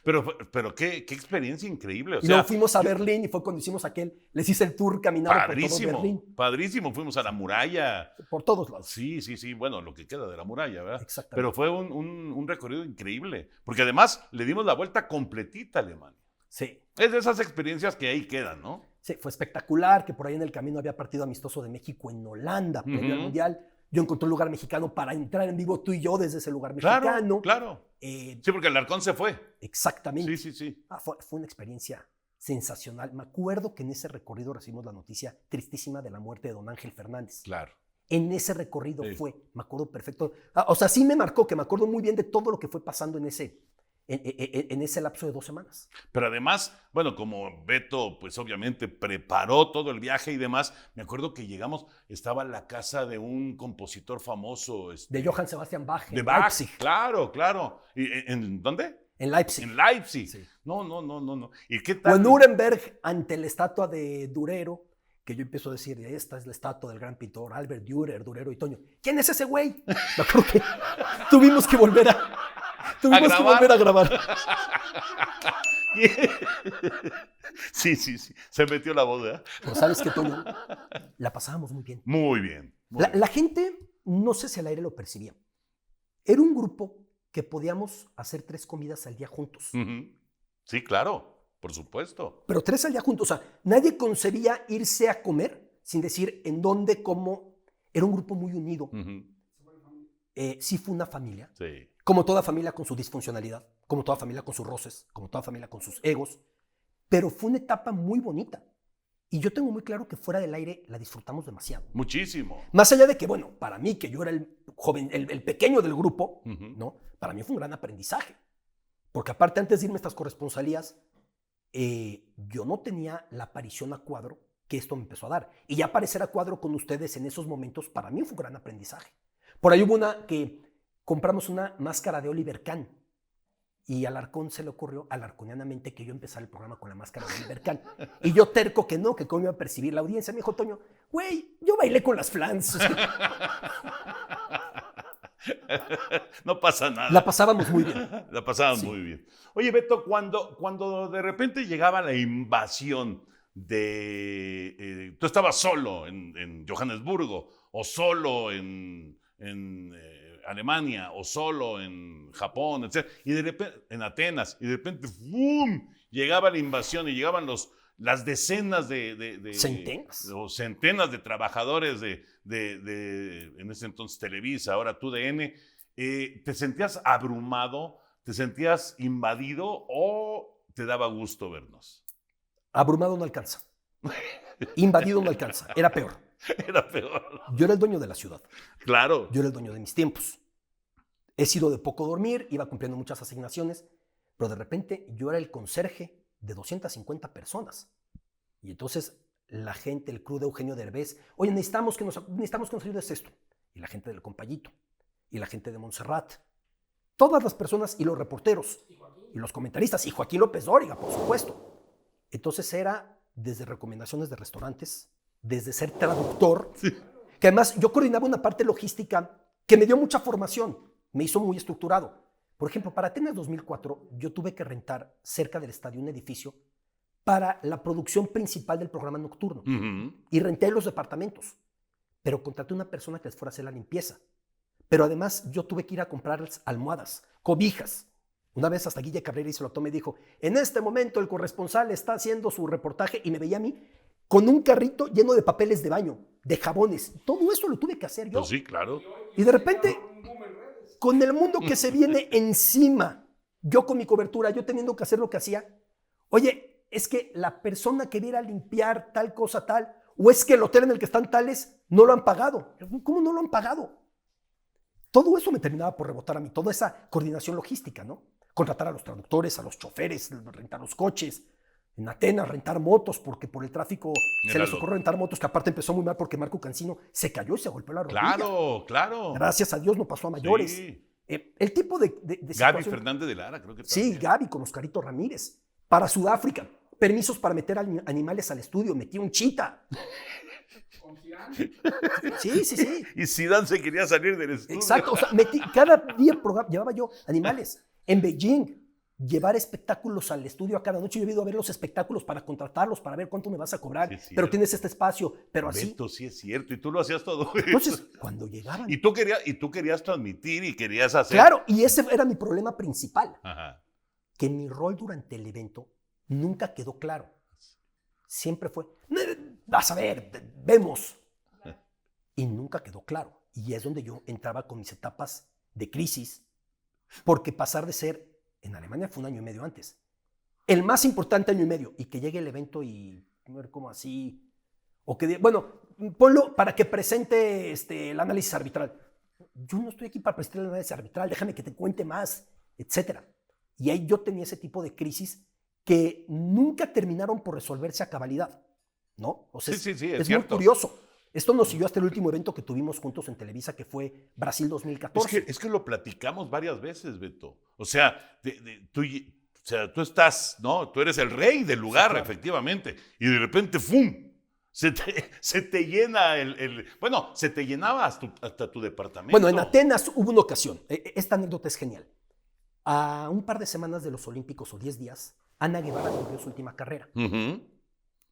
Pero qué experiencia increíble. O Y sea, luego fuimos a Berlín y fue cuando hicimos les hice el tour caminando por todo Berlín. Padrísimo. Fuimos a la muralla. Por todos lados. Sí. Bueno, lo que queda de la muralla, ¿verdad? Exactamente. Pero fue un recorrido increíble. Porque además le dimos la vuelta completita a Alemania. Sí. Es de esas experiencias que ahí quedan, ¿no? Sí, fue espectacular que por ahí en el camino había partido amistoso de México en Holanda, previo al Mundial. Yo encontré un lugar mexicano para entrar en vivo tú y yo desde ese lugar mexicano. Claro. Sí, porque el Alarcón se fue. Exactamente. Sí. Fue una experiencia sensacional. Me acuerdo que en ese recorrido recibimos la noticia tristísima de la muerte de don Ángel Fernández. Claro. En ese recorrido Sí. me acuerdo perfecto. O sea, sí me marcó, que me acuerdo muy bien de todo lo que fue pasando en ese lapso de 2 semanas. Pero además, bueno, como Beto, pues obviamente preparó todo el viaje y demás, me acuerdo que llegamos, estaba la casa de un compositor famoso. De Johann Sebastian Bach. De en Bach, Leipzig. claro. ¿Y en dónde? En Leipzig. En Leipzig. Sí. No. ¿Y qué O tal? en Nuremberg, ante la estatua de Durero, que yo empiezo a decir, esta es la estatua del gran pintor Albert Dürer, Durero y Toño. ¿Quién es ese güey? Me acuerdo que tuvimos que volver a grabar. Sí. Se metió la voz, ¿eh? Pero ¿sabes qué, Toño? La pasábamos muy bien. Muy bien. La gente, no sé si al aire lo percibía. Era un grupo que podíamos hacer 3 comidas al día juntos. Ujú. Sí, claro, por supuesto. Pero 3 al día juntos. O sea, nadie concebía irse a comer sin decir en dónde, cómo. Era un grupo muy unido. Ujú. Sí fue una familia. Sí. Como toda familia con su disfuncionalidad, como toda familia con sus roces, como toda familia con sus egos. Pero fue una etapa muy bonita. Y yo tengo muy claro que fuera del aire la disfrutamos demasiado. Muchísimo. Más allá de que, bueno, para mí, que yo era el joven, el pequeño del grupo, Ujú. ¿no? Para mí fue un gran aprendizaje. Porque aparte, antes de irme a estas corresponsalías, yo no tenía la aparición a cuadro que esto me empezó a dar. Y ya aparecer a cuadro con ustedes en esos momentos, para mí fue un gran aprendizaje. Por ahí hubo una que compramos una máscara de Oliver Kahn. Y al Arcón se le ocurrió, alarconianamente, que yo empezara el programa con la máscara de Oliver Kahn. Y yo terco que no, que cómo iba a percibir la audiencia. Me dijo, Toño, güey, yo bailé con las flans. No pasa nada. La pasábamos muy bien. La pasaban Sí. muy bien. Oye, Beto, cuando de repente llegaba la invasión de... tú estabas solo en Johannesburgo, o solo en Alemania, o solo en Japón, etc. Y de repente, en Atenas, y de repente, ¡bum! Llegaba la invasión y llegaban las decenas Centenas. o centenas de trabajadores de en ese entonces Televisa, ahora TUDN. ¿Te sentías abrumado? ¿Te sentías invadido o te daba gusto vernos? Abrumado no alcanza. Invadido no alcanza. Era peor. Era peor. Yo era el dueño de la ciudad. Claro. Yo era el dueño de mis tiempos. He sido de poco dormir, iba cumpliendo muchas asignaciones, pero de repente yo era el conserje de 250 personas. Y entonces la gente, el crew de Eugenio Derbez, oye, necesitamos que nos ayudes esto. Y la gente del Compayito, y la gente de Montserrat, todas las personas y los reporteros, y los comentaristas, y Joaquín López Dóriga, por supuesto. Entonces era desde recomendaciones de restaurantes, desde ser traductor, que además yo coordinaba una parte logística que me dio mucha formación, me hizo muy estructurado. Por ejemplo, para Atenas 2004, yo tuve que rentar cerca del estadio un edificio para la producción principal del programa nocturno. Ujú. Y renté los departamentos, pero contraté una persona que les fuera a hacer la limpieza. Pero además yo tuve que ir a comprarles almohadas, cobijas. Una vez hasta Guille Cabrera y se lo tomé y dijo, en este momento el corresponsal está haciendo su reportaje, y me veía a mí con un carrito lleno de papeles de baño, de jabones. Todo eso lo tuve que hacer yo. Pues sí, claro. Y de repente, con el mundo que se viene encima, yo con mi cobertura, yo teniendo que hacer lo que hacía, oye, es que la persona que viera limpiar tal cosa tal, o es que el hotel en el que están tales no lo han pagado. ¿Cómo no lo han pagado? Todo eso me terminaba por rebotar a mí, toda esa coordinación logística, ¿no? Contratar a los traductores, a los choferes, rentar los coches. En Atenas, rentar motos, porque por el tráfico se les ocurrió rentar motos, que aparte empezó muy mal porque Marco Cancino se cayó y se golpeó la rodilla. Claro, claro. Gracias a Dios no pasó a mayores. Sí. El tipo de Gaby situación- Fernández de Lara, creo que Sí, también. Gaby con Oscarito Ramírez. Para Sudáfrica, permisos para meter animales al estudio. Metí un chita. Sí. Y Zidane se quería salir del estudio. Exacto. O sea, cada día llevaba yo animales. En Beijing, llevar espectáculos al estudio a cada noche. Yo he ido a ver los espectáculos para contratarlos, para ver cuánto me vas a cobrar. Sí, es cierto. Pero tienes este espacio, pero así. Beto, sí es cierto. Y tú lo hacías todo eso. Entonces, cuando llegaban. Y tú querías transmitir y querías hacer. Claro, y ese era mi problema principal. Ajá. Que mi rol durante el evento nunca quedó claro. Siempre fue, vas a ver, vemos. Y nunca quedó claro. Y es donde yo entraba con mis etapas de crisis, porque pasar de ser, en Alemania fue 1 año y medio antes, el más importante año y medio, y que llegue el evento y no ver cómo así, o que, bueno, ponlo para que presente el análisis arbitral. Yo no estoy aquí para presentar el análisis arbitral, déjame que te cuente más, etcétera. Y ahí yo tenía ese tipo de crisis que nunca terminaron por resolverse a cabalidad, ¿no? O sea, Sí, es muy cierto. curioso. Esto nos siguió hasta el último evento que tuvimos juntos en Televisa, que fue Brasil 2014. Es que lo platicamos varias veces, Beto. O sea, tú estás, ¿no? Tú eres el rey del lugar, Sí, claro. efectivamente. Y de repente, ¡fum! Se te llena Bueno, se te llenaba hasta tu departamento. Bueno, en Atenas hubo una ocasión. Esta anécdota es genial. A un par de semanas de los Olímpicos o 10 días, Ana Guevara corrió su última carrera. Ujú.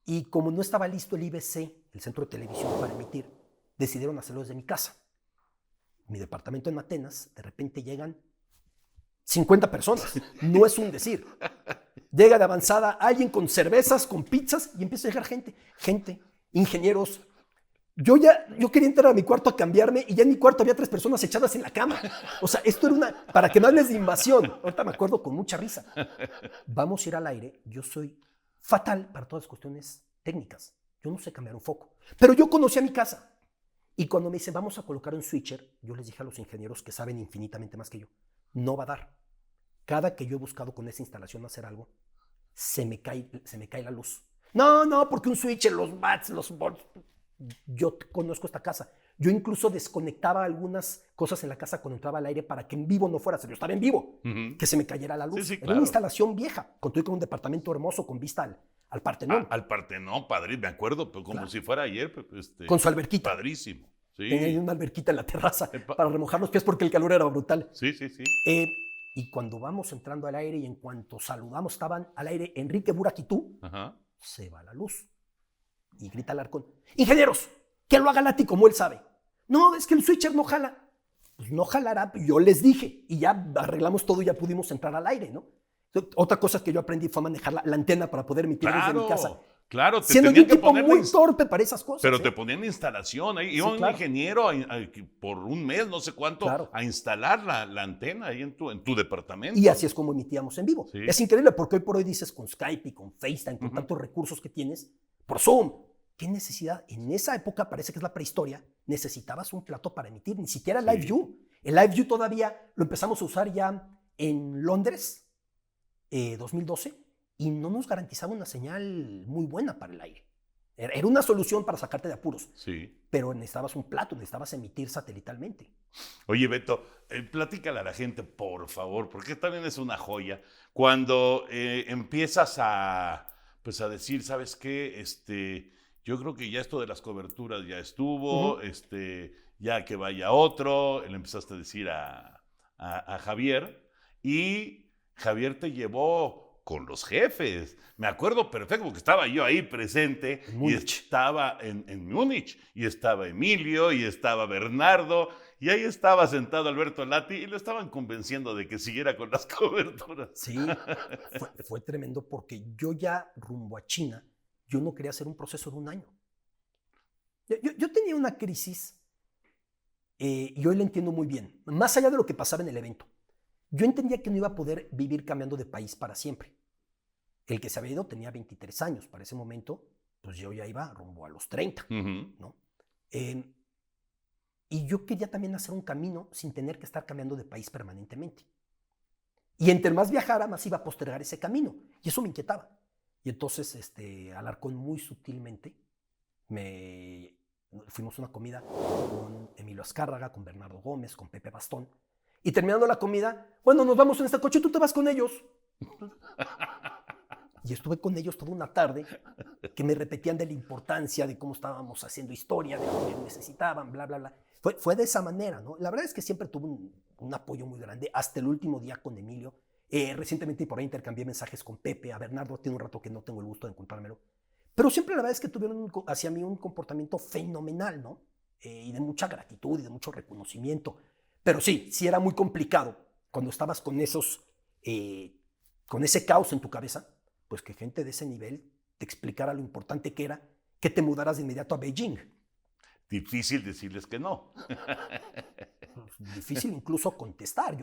Y como no estaba listo el IBC, el centro de televisión, para emitir, decidieron hacerlo desde mi casa. Mi departamento en Atenas, de repente llegan 50 personas. No es un decir. Llega de avanzada alguien con cervezas, con pizzas, y empieza a llegar gente, ingenieros. Yo quería entrar a mi cuarto a cambiarme y ya en mi cuarto había 3 personas echadas en la cama. O sea, esto era para que no hables de invasión. Ahorita me acuerdo con mucha risa. Vamos a ir al aire. Yo soy fatal para todas las cuestiones técnicas. Yo no sé cambiar un foco. Pero yo conocía mi casa. Y cuando me dicen, vamos a colocar un switcher, yo les dije a los ingenieros que saben infinitamente más que yo, no va a dar. Cada que yo he buscado con esa instalación hacer algo, se me cae la luz. No, porque un switcher, los watts, los volts. Yo conozco esta casa. Yo incluso desconectaba algunas cosas en la casa cuando entraba al aire para que en vivo no fuera. Yo estaba en vivo, que se me cayera la luz. Sí, Era claro. una instalación vieja, con un departamento hermoso con vista al Partenón. Al Partenón, padre, me acuerdo, pero como Claro. si fuera ayer. Con su alberquita. Padrísimo. Sí. Tenía ahí una alberquita en la terraza Epa. para remojar los pies porque el calor era brutal. Sí. Y cuando vamos entrando al aire y en cuanto saludamos, estaban al aire Enrique Buraquitú, Ajá. se va la luz. Y grita Alarcón, ingenieros, que lo haga Lati como él sabe. No, es que el switcher no jala. Pues no jalará, yo les dije. Y ya arreglamos todo y ya pudimos entrar al aire, ¿no? Otra cosa que yo aprendí fue manejar la antena para poder emitir desde mi casa. Claro, Siendo yo un tipo muy torpe para esas cosas. Pero te ponían instalación ahí. Iba un claro. ingeniero por un mes, no sé cuánto, Claro. a instalar la antena ahí en tu departamento. Y así es como emitíamos en vivo. Sí. Es increíble porque hoy por hoy dices con Skype y con FaceTime, con tantos recursos que tienes, por Zoom. ¿Qué necesidad? En esa época, parece que es la prehistoria, necesitabas un plato para emitir, ni siquiera Live View. El Live View todavía lo empezamos a usar ya en Londres, 2012, y no nos garantizaba una señal muy buena para el aire. Era una solución para sacarte de apuros, Sí. pero necesitabas un plato, necesitabas emitir satelitalmente. Oye, Beto, platícale a la gente, por favor, porque también es una joya. Cuando empiezas a decir, ¿sabes qué? Yo creo que ya esto de las coberturas ya estuvo, ya que vaya otro, le empezaste a decir a Javier, y Javier te llevó con los jefes. Me acuerdo perfecto porque estaba yo ahí presente y estaba en Múnich, y estaba Emilio, y estaba Bernardo, y ahí estaba sentado Alberto Lati y lo estaban convenciendo de que siguiera con las coberturas. Sí, fue tremendo porque yo ya rumbo a China, yo no quería hacer un proceso de un año. Yo tenía una crisis y hoy la entiendo muy bien, más allá de lo que pasaba en el evento. Yo entendía que no iba a poder vivir cambiando de país para siempre. El que se había ido tenía 23 años. Para ese momento, pues yo ya iba rumbo a los 30, ¿no? Y yo quería también hacer un camino sin tener que estar cambiando de país permanentemente. Y entre más viajara, más iba a postergar ese camino. Y eso me inquietaba. Y entonces Alarcón muy sutilmente fuimos a una comida con Emilio Azcárraga, con Bernardo Gómez, con Pepe Bastón. Y terminando la comida, bueno, nos vamos en este coche, tú te vas con ellos. Y estuve con ellos toda una tarde que me repetían de la importancia de cómo estábamos haciendo historia, de lo que necesitaban, bla, bla, bla. Fue de esa manera, ¿no? La verdad es que siempre tuve un apoyo muy grande, hasta el último día con Emilio. Recientemente por ahí intercambié mensajes con Pepe, a Bernardo tiene un rato que no tengo el gusto de encontrármelo. Pero siempre la verdad es que tuvieron hacia mí un comportamiento fenomenal, ¿no? Y de mucha gratitud y de mucho reconocimiento. Pero sí era muy complicado cuando estabas con ese caos en tu cabeza, pues que gente de ese nivel te explicara lo importante que era que te mudaras de inmediato a Beijing. Difícil decirles que no. Difícil incluso contestar.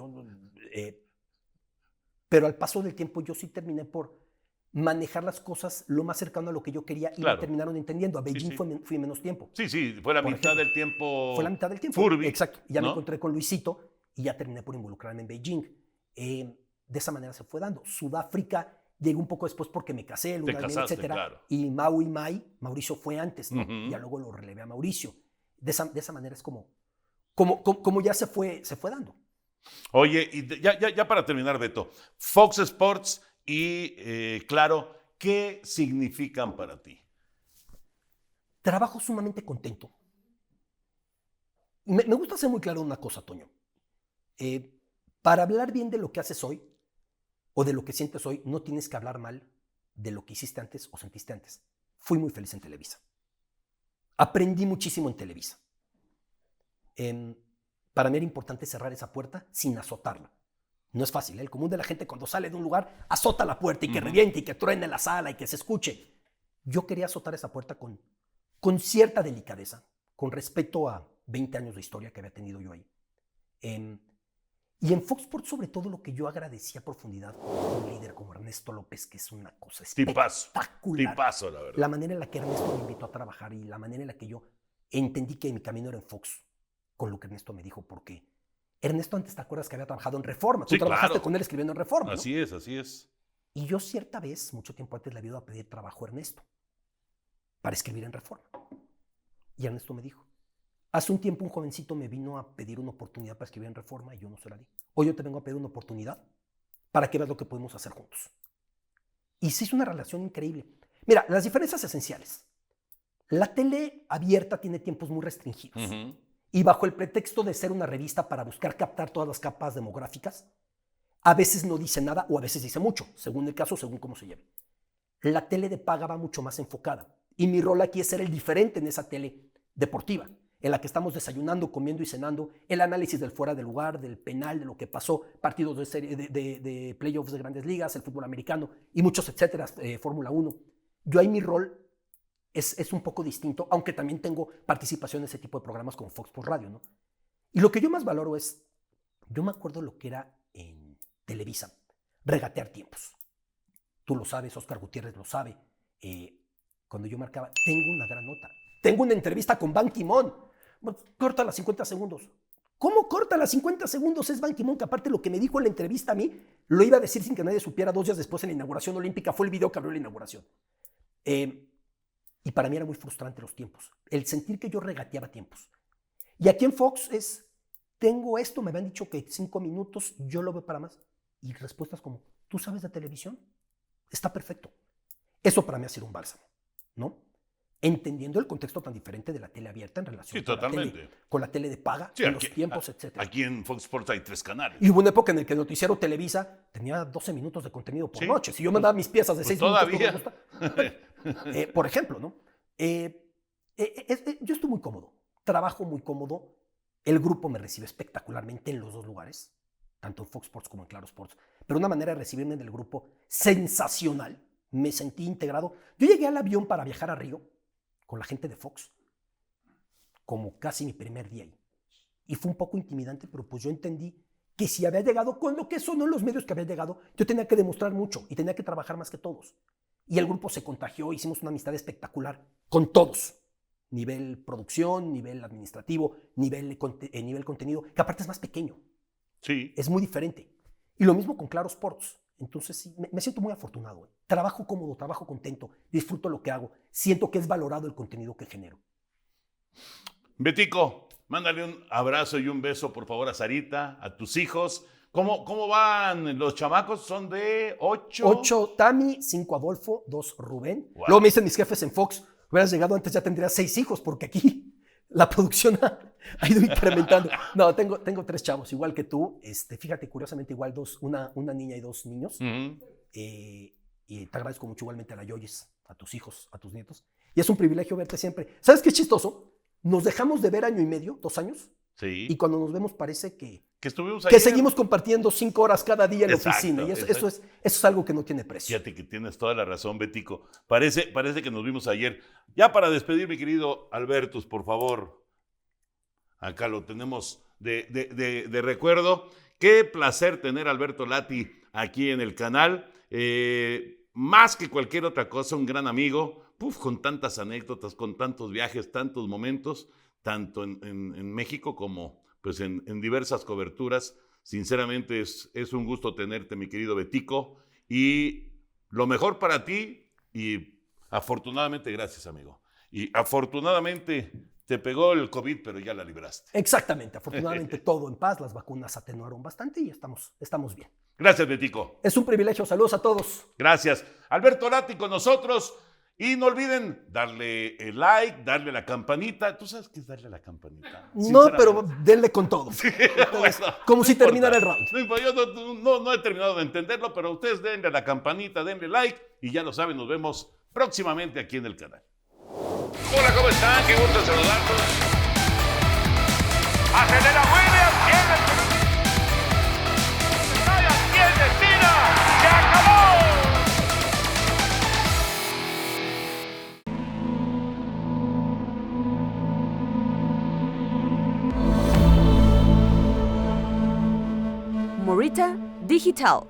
Pero al paso del tiempo yo sí terminé por manejar las cosas lo más cercano a lo que yo quería y me terminaron entendiendo. A Beijing fui menos tiempo. Sí, fue la mitad del tiempo. Fue la mitad del tiempo. Furby. Exacto. Y ya ¿no? me encontré con Luisito y ya terminé por involucrarme en Beijing. De esa manera se fue dando. Sudáfrica Llegué un poco después porque me casé, luna de miel, casaste, etcétera. claro. Y Mau y Mai, Mauricio fue antes, ¿no? Ujú. Y ya luego lo relevé a Mauricio. De esa manera es como ya se fue dando. Oye, y ya para terminar, Beto, Fox Sports y Claro, ¿qué significan para ti? Trabajo sumamente contento. Me gusta ser muy claro una cosa, Toño. Para hablar bien de lo que haces hoy o de lo que sientes hoy, no tienes que hablar mal de lo que hiciste antes o sentiste antes. Fui muy feliz en Televisa. Aprendí muchísimo en Televisa. Para mí era importante cerrar esa puerta sin azotarla. No es fácil, ¿eh? El común de la gente cuando sale de un lugar azota la puerta y que reviente y que truene la sala y que se escuche. Yo quería azotar esa puerta con cierta delicadeza, con respeto a 20 años de historia que había tenido yo ahí. Y en Fox Sports, sobre todo, lo que yo agradecía a profundidad con un líder como Ernesto López, que es una cosa espectacular. Tipazo, la verdad. La manera en la que Ernesto me invitó a trabajar y la manera en la que yo entendí que mi camino era en Fox, con lo que Ernesto me dijo, porque Ernesto antes, ¿te acuerdas que había trabajado en Reforma? Tú Sí, trabajaste claro. con él escribiendo en Reforma, ¿no? Así es, así es. Y yo cierta vez, mucho tiempo antes, le había ido a pedir trabajo a Ernesto para escribir en Reforma. Y Ernesto me dijo, hace un tiempo un jovencito me vino a pedir una oportunidad para escribir en Reforma y yo no se la di. Hoy yo te vengo a pedir una oportunidad para que veas lo que podemos hacer juntos. Y se hizo una relación increíble. Mira, las diferencias esenciales. La tele abierta tiene tiempos muy restringidos. Ujú. Y bajo el pretexto de ser una revista para buscar captar todas las capas demográficas, a veces no dice nada o a veces dice mucho, según el caso, según cómo se lleve. La tele de paga va mucho más enfocada. Y mi rol aquí es ser el diferente en esa tele deportiva, en la que estamos desayunando, comiendo y cenando, el análisis del fuera de lugar, del penal, de lo que pasó, partidos de, serie, de playoffs de grandes ligas, el fútbol americano y muchos etcétera, Fórmula 1. Yo ahí mi rol es un poco distinto, aunque también tengo participación en ese tipo de programas como Fox Sports Radio, ¿no? Y lo que yo más valoro es, yo me acuerdo lo que era en Televisa, regatear tiempos. Tú lo sabes, Oscar Gutiérrez lo sabe. Cuando yo marcaba, tengo una gran nota. Tengo una entrevista con Ban Ki-moon. Bueno, corta las 50 segundos. ¿Cómo corta las 50 segundos? Es Ban Ki-moon, que aparte lo que me dijo en la entrevista a mí, lo iba a decir sin que nadie supiera 2 días después en la inauguración olímpica. Fue el video que abrió la inauguración. Y para mí era muy frustrante los tiempos. El sentir que yo regateaba tiempos. Y aquí en Fox tengo esto, me habían dicho que 5 minutos, yo lo veo para más. Y respuestas como, ¿tú sabes de televisión? Está perfecto. Eso para mí ha sido un bálsamo, ¿no? Entendiendo el contexto tan diferente de la tele abierta en relación con la tele de paga, Sí, los tiempos, etc. Aquí en Fox Sports hay 3 canales. Y hubo una época en la que el noticiero Televisa tenía 12 minutos de contenido por noche. Si yo mandaba mis piezas de 6 todavía. minutos, por ejemplo, ¿no? Yo estoy muy cómodo, trabajo muy cómodo. El grupo me recibe espectacularmente en los 2 lugares, tanto en Fox Sports como en Claro Sports. Pero una manera de recibirme en el grupo sensacional. Me sentí integrado. Yo llegué al avión para viajar a Río con la gente de Fox, como casi mi primer día ahí. Y fue un poco intimidante, pero pues yo entendí que si había llegado con lo que son los medios que había llegado, yo tenía que demostrar mucho y tenía que trabajar más que todos. Y el grupo se contagió, hicimos una amistad espectacular con todos. Nivel producción, nivel administrativo, nivel contenido, que aparte es más pequeño. Sí. Es muy diferente. Y lo mismo con Claro Sports. Entonces sí, me siento muy afortunado. Trabajo cómodo, trabajo contento, disfruto lo que hago. Siento que es valorado el contenido que genero. Betico, mándale un abrazo y un beso, por favor, a Sarita, a tus hijos. ¿Cómo van los chamacos? ¿Son de 8? 8 Tami, 5 Adolfo, 2 Rubén. Wow. Luego me dicen mis jefes en Fox, hubieras llegado antes, ya tendrías 6 hijos, porque aquí la producción ha ido incrementando. No, tengo 3 chavos, igual que tú. Fíjate, curiosamente, igual una niña y 2 niños. Uh-huh. Y te agradezco mucho igualmente a la Yoyes, a tus hijos, a tus nietos. Y es un privilegio verte siempre. ¿Sabes qué es chistoso? Nos dejamos de ver 1 año y medio, 2 años. Sí. Y cuando nos vemos parece que estuvimos que ayer. seguimos compartiendo 5 horas cada día en la oficina. Y eso es algo que no tiene precio. Fíjate que tienes toda la razón, Betico. Parece que nos vimos ayer. Ya para despedir, mi querido Albertus, por favor. Acá lo tenemos de recuerdo. Qué placer tener a Alberto Lati aquí en el canal. Más que cualquier otra cosa, un gran amigo. Con tantas anécdotas, con tantos viajes, tantos momentos, tanto en México como pues en diversas coberturas. Sinceramente es un gusto tenerte, mi querido Betico. Y lo mejor para ti y afortunadamente, gracias, amigo. Y afortunadamente te pegó el COVID, pero ya la libraste. Exactamente, afortunadamente todo en paz, las vacunas atenuaron bastante y estamos bien. Gracias, Betico. Es un privilegio, saludos a todos. Gracias. Alberto Lati con nosotros. Y no olviden darle el like, darle la campanita. ¿Tú sabes qué es darle la campanita? No, pero denle con todo. Entonces, Bueno, como no si importa. terminara el round. No importa, yo no he terminado de entenderlo, pero ustedes denle a la campanita, denle like y ya lo saben, nos vemos próximamente aquí en el canal. Hola, ¿cómo están? Qué gusto saludarlos. Acelera Williams, tiene el tiene Cena, ¡se acabó! Morita Digital.